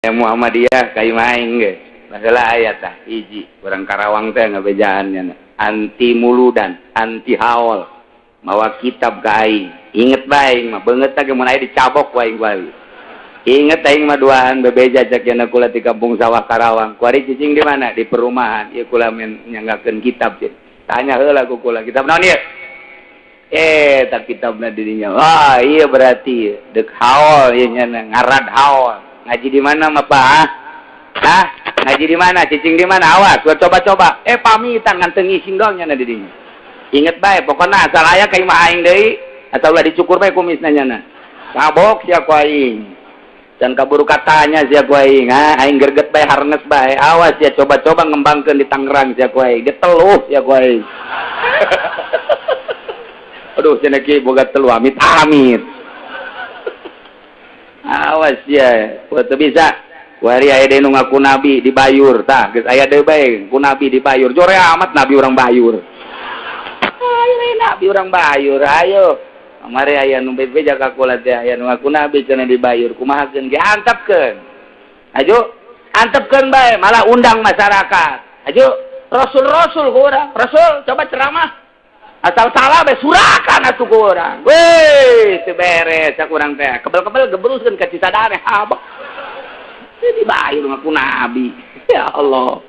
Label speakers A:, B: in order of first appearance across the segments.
A: Muhammadiyah kayu maing ge. Masalah ayat tah hiji, urang Karawang teh ngabejaannya anti muludan, anti haul. Mawa kitab ka aing. Inget bae mah beungeut teh mun aya dicabok wae bali. Inget aing mah duaan bebeja cek yana kula di kampung sawah Karawang. Kuari cicing di mana? Di perumahan. Ieu kula nyanggakeun kitab. Tanya heula ku kula, kitab naon ieu? Tak kitabna dirinya. Wah, iya berarti dek haul ieu nya ngarad haul. Ngaji di mana mah Pak? Hah? Ngaji di mana? Cicing di mana? Awas, gua coba-coba. Pamitan nganteng ngising dong nya di dinya. Inget bae, pokokna asal aya ka imah aing deui, atawa ulah dicukur bae kumisna nya na. Kabok sia ku aing. Dan kaburu katanya sia ku aing, aing gerget bae harnes bae. Awas ya coba-coba ngembangkeun di Tangerang sia ku aing. Geteluh sia ku aing. Aduh, cenah kieu boga telu amit-amit. Awas ya, teu bisa. Wari aya deui nu ngaku nabi di Bayur tah, geus aya deui bae ku nabi di Bayur. Jore amat nabi urang Bayur. Ayo nabi urang Bayur, ayo. Mari aya nu bebe jaga kula teh aya nu ngaku nabi cenah di Bayur. Kumahakeun ge antepkeun. Ajo, antepkeun bae, malah undang masyarakat. Ajo, rasul-rasul ku urang. Rasul coba ceramah. Asal salah be surakan atuh ku urang. Weh, teu beres sak urang teh. Kebel-kebel gebruskeun ka Cisadane habak. Di Bayur ngaku nabi. Ya Allah.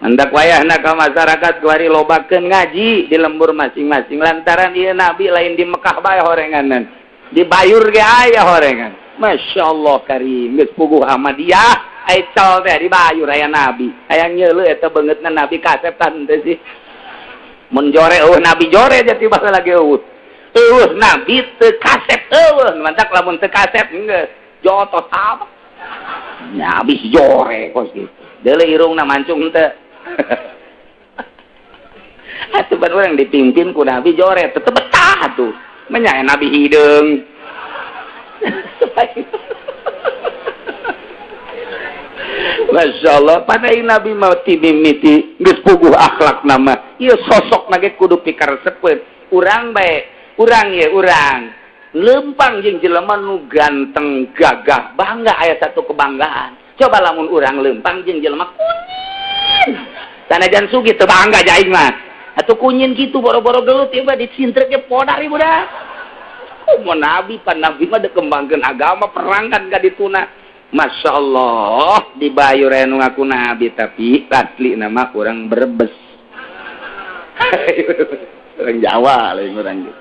A: Hendak wayahna ka masyarakat kuari lobakeun ngaji di lembur masing-masing lantaran ieu nabi lain di Mekah bae horenganan. Di Bayur ge aya horengan. Masyaallah karim geus puguh Ahmadiyah aya cal teh di Bayur aya nabi. Aya nyeuleuh eta beungeutna nabi kasetan teh sih. Mun jore nabi jore jadi bahasa lagi nabi teu kasep mantak lamun teu kasep geus jotos apa nya abis jore kos gitu deuleu irungna mancung teu atuh ban urang dipimpin ku nabi jore teu betah atuh menyae nabi hideung Masya Allah, pada nabi mau timimiti geus puguh akhlak nama. Ieu sosok nage kudu pikaresepkeun. Urang bae, urang ye urang. Lempang jeung jelema nu ganteng, gagah, bangga aya satu kebanggaan. Coba lamun urang lempang jeung jelema kunyin. Sanajan sugih teu bangga jaing mah. Atuh kunyin kitu boro-boro gelut tiba dicintrek ge podari budak. Kumaha nabi pan nabi mah dikembangkeun agama perang kan ka dituna. Masya Allah di Bayur anu ngaku nabi tapi asli nama kurang Brebes orang Jawa lain orang gitu.